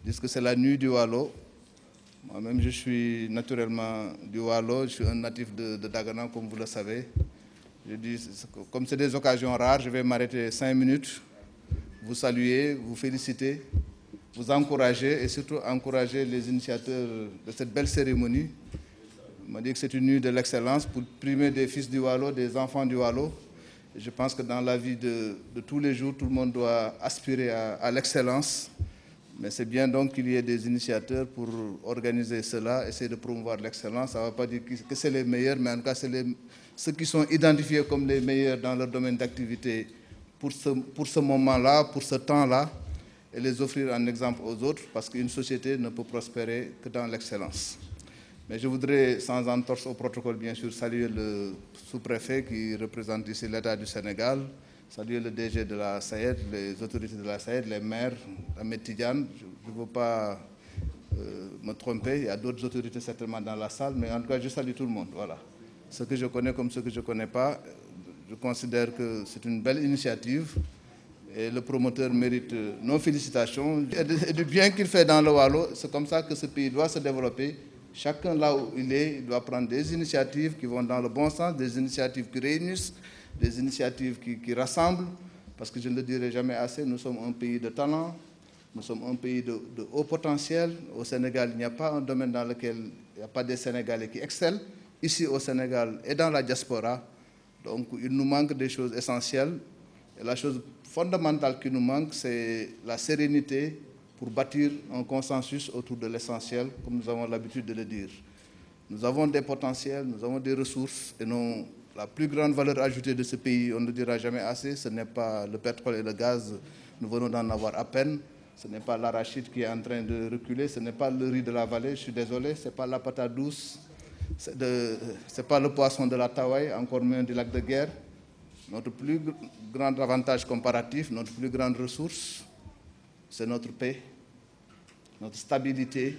disent que c'est la nuit du Waalo. Moi-même, je suis naturellement du Waalo, je suis un natif de Dagana, comme vous le savez. Je dis, comme c'est des occasions rares, je vais m'arrêter 5 minutes, vous saluer, vous féliciter, vous encourager et surtout encourager les initiateurs de cette belle cérémonie. On m'a dit que c'est une nuit de l'excellence pour primer des fils du Waalo, des enfants du Waalo. Et je pense que dans la vie de tous les jours, tout le monde doit aspirer à l'excellence. Mais c'est bien donc qu'il y ait des initiateurs pour organiser cela, essayer de promouvoir l'excellence. Ça ne va pas dire que c'est les meilleurs, mais en tout cas, c'est ceux qui sont identifiés comme les meilleurs dans leur domaine d'activité pour ce moment-là, pour ce temps-là, et les offrir en exemple aux autres, parce qu'une société ne peut prospérer que dans l'excellence. Mais je voudrais, sans entorse au protocole, bien sûr, saluer le sous-préfet qui représente ici l'État du Sénégal, saluer le DG de la SAED, les autorités de la SAED, les maires, Ahmed Tidiane. Je ne veux pas me tromper, il y a d'autres autorités certainement dans la salle, mais en tout cas, je salue tout le monde. Voilà. Ceux que je connais comme ceux que je ne connais pas, je considère que c'est une belle initiative et le promoteur mérite nos félicitations. Et du bien qu'il fait dans le Waalo, c'est comme ça que ce pays doit se développer. Chacun là où il est, il doit prendre des initiatives qui vont dans le bon sens, des initiatives qui réunissent, des initiatives qui rassemblent, parce que je ne le dirai jamais assez, nous sommes un pays de talent, nous sommes un pays de haut potentiel. Au Sénégal, il n'y a pas un domaine dans lequel il n'y a pas des Sénégalais qui excellent. Ici au Sénégal et dans la diaspora, donc il nous manque des choses essentielles. Et la chose fondamentale qui nous manque, c'est la sérénité pour bâtir un consensus autour de l'essentiel, comme nous avons l'habitude de le dire. Nous avons des potentiels, nous avons des ressources, et la plus grande valeur ajoutée de ce pays, on ne le dira jamais assez, ce n'est pas le pétrole et le gaz, nous venons d'en avoir à peine, ce n'est pas l'arachide qui est en train de reculer, ce n'est pas le riz de la vallée, je suis désolé, ce n'est pas la patate douce, ce n'est pas le poisson de la Tawaï, encore moins du lac de Guerre. Notre plus grand avantage comparatif, notre plus grande ressource, c'est notre paix, notre stabilité,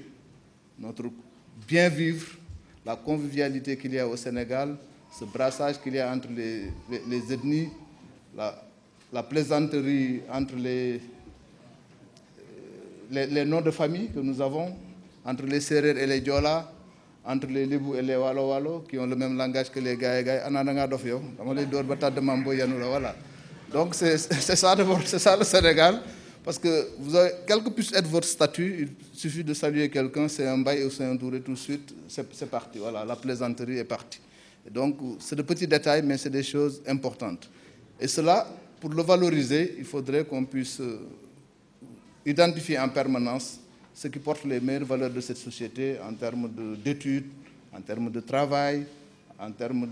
notre bien-vivre, la convivialité qu'il y a au Sénégal, ce brassage qu'il y a entre les ethnies, la plaisanterie entre les noms de famille que nous avons, entre les Sérères et les Diola, entre les Lébou et les Walo, qui ont le même langage que les Gaïgaï. Voilà. Donc c'est ça le Sénégal. Parce que quel que puisse être votre statut, il suffit de saluer quelqu'un, c'est un bail ou c'est un tour et tout de suite, c'est parti. Voilà, la plaisanterie est partie. Et donc, c'est de petits détails, mais c'est des choses importantes. Et cela, pour le valoriser, il faudrait qu'on puisse identifier en permanence ce qui porte les meilleures valeurs de cette société en termes d'études, en termes de travail, en termes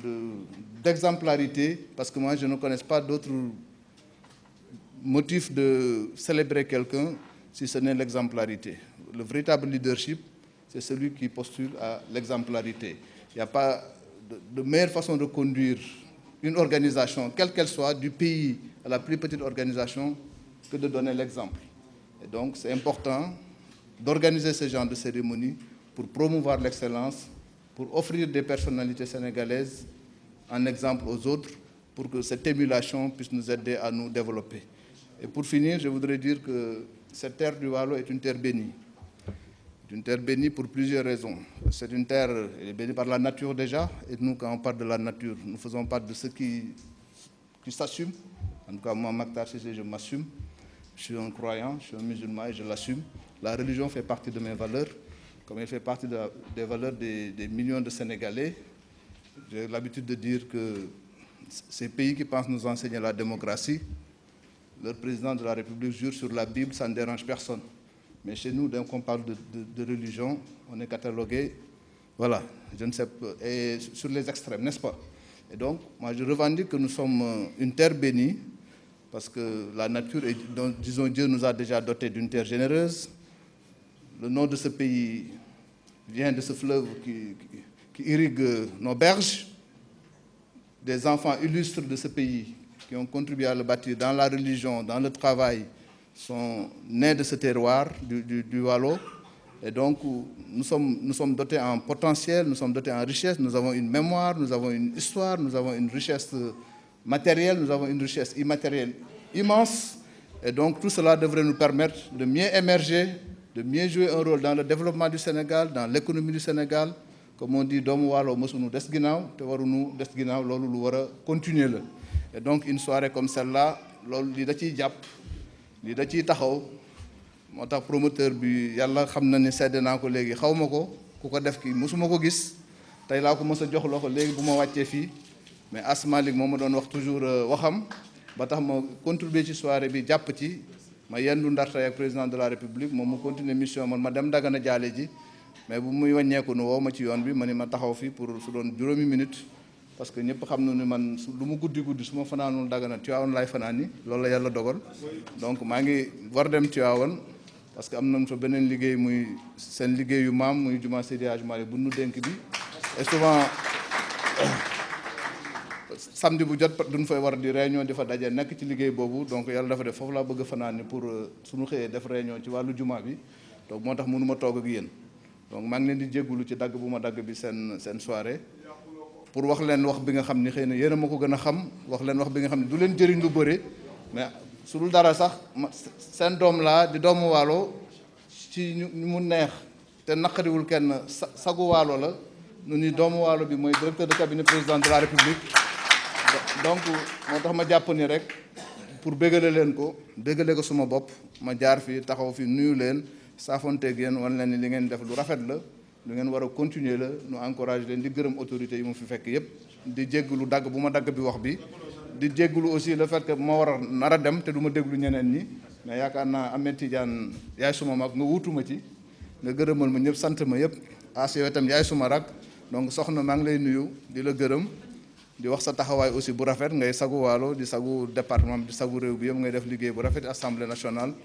d'exemplarité, parce que moi, je ne connais pas d'autres motif de célébrer quelqu'un si ce n'est l'exemplarité. Le véritable leadership, c'est celui qui postule à l'exemplarité. Il n'y a pas de meilleure façon de conduire une organisation, quelle qu'elle soit, du pays à la plus petite organisation, que de donner l'exemple. Et donc, c'est important d'organiser ce genre de cérémonie pour promouvoir l'excellence, pour offrir des personnalités sénégalaises en exemple aux autres, pour que cette émulation puisse nous aider à nous développer. Et pour finir, je voudrais dire que cette terre du Waalo est une terre bénie. Une terre bénie pour plusieurs raisons. C'est une terre elle est bénie par la nature déjà, et nous, quand on parle de la nature, nous faisons part de ceux qui s'assument. En tout cas, moi, Maktar Cissé, je m'assume. Je suis un croyant, je suis un musulman et je l'assume. La religion fait partie de mes valeurs, comme elle fait partie des valeurs des millions de Sénégalais. J'ai l'habitude de dire que ces pays qui pensent nous enseigner la démocratie, leur président de la République jure sur la Bible, ça ne dérange personne. Mais chez nous, dès qu'on parle de religion, on est catalogué, voilà, je ne sais pas, et sur les extrêmes, n'est-ce pas? Et donc, moi, je revendique que nous sommes une terre bénie, parce que la nature, disons, Dieu nous a déjà dotés d'une terre généreuse. Le nom de ce pays vient de ce fleuve qui irrigue nos berges. Des enfants illustres de ce pays qui ont contribué à le bâtir dans la religion, dans le travail, sont nés de ce terroir du Waalo. Et donc, nous sommes dotés en potentiel, nous sommes dotés en richesse, nous avons une mémoire, nous avons une histoire, nous avons une richesse matérielle, nous avons une richesse immatérielle immense. Et donc, tout cela devrait nous permettre de mieux émerger, de mieux jouer un rôle dans le développement du Sénégal, dans l'économie du Sénégal. Comme on dit, doomu waalo mësuñu des ginnaaw te waruñu des ginnaaw, loolu lu war a continuer la. Et donc une soirée comme celle-là loolu li da ciy jàpp li da ciy taxaw moo tax promoteur bi yàlla xam na ni sedd naa ko léegi xaw ma ko ku ko def ki mësuma ko gis tey laa ko mës a jox loxo léegi bu ma wàccee fii mais Asmalik moo ma doon wax toujours waxam ba tax ma contribuer ci soirée bi jàpp ci ma yendu Ndar tey ak président de la République moom mu continuer mission man ma dem Dagana jaale ji mais bu muy wàññeeku nu woo ma ci yoon bi ma ni ma taxaw fii pour su doon juróomi minute parce que ñëpp xam na ni man lu mu guddi guddi su ma fanaanul Dagana Tivaouane laay fanaan ni loolu la yàlla dogal donc maa ngi war dem Tivaouane parce que am nañ fa beneen liggéey muy seen liggéeyu maam muy juma Seydi Hadji Malick bu nu dénk bi et souvent samedi bu jot duñ fay war di réunion di fa daje nekk ci liggéey boobu donc yàlla dafa def foofu laa bëgg fanaan ni pour suñu xëyee def réunion ci wàllu juma bi donc moo tax mënu ma toog ak yéen donc maa ngi leen di jéggulu ci dagg bu ma dagg bi seen soirée pour wax leen wax bi nga xam ni xëy na yéen a ma ko gën a xam wax leen wax bi nga xam ne du leen jëriñ lu bëri mais su dul dara sax seen doom laa di doomu waalo ci ñu mu neex te naqariwul kenn sagu waalo la nu ni doomu waalo bi mooy directeur de cabinet président de la République donc moo tax ma jàpp ni rek pour bégale leen ko bégale ko suma bopp ma jaar fii taxaw fi nuyu leen saafonteeg yéen wan leen ni li ngeen def lu rafet la lu ngeen war a continuer la nu encouragé leen di gërëm autorités yi mu fi fekk yëpp di jégglu dagg bu ma dagg bi wax bi di jégglu aussi le fait que ma war a nar a dem te du ma déglu ñeneen ñi mais yaakaar naa Ahmed Tidiane yaay suma mag nga wutuma ci nga gërëmal ma ñëpp sant ma yëpp yow itam yaay suma rak donc soxna maa ngi lay nuyu di la gërëm di wax sa taxawaay aussi bu rafet ngay sagu waalo di sagu département di sagu réew bi yëpp ngay def liggéey bu rafet assemblée nationale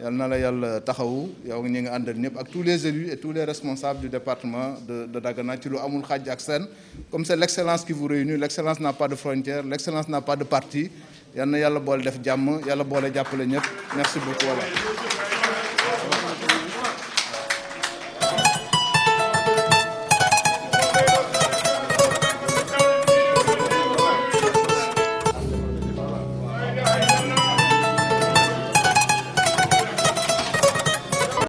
yal na la yàlla taxawu yow ñi nga àndal ñëpp ak tous les élus et tous les responsables du département de Dagana ci lu amul xaaj ak seen comme c'est l'excellence qui vous réunit l'excellence n'a pas de frontière l'excellence n'a pas de parti yal na yàlla boole def jàmm yàlla boole jàppale ñëpp merci beaucoup voilà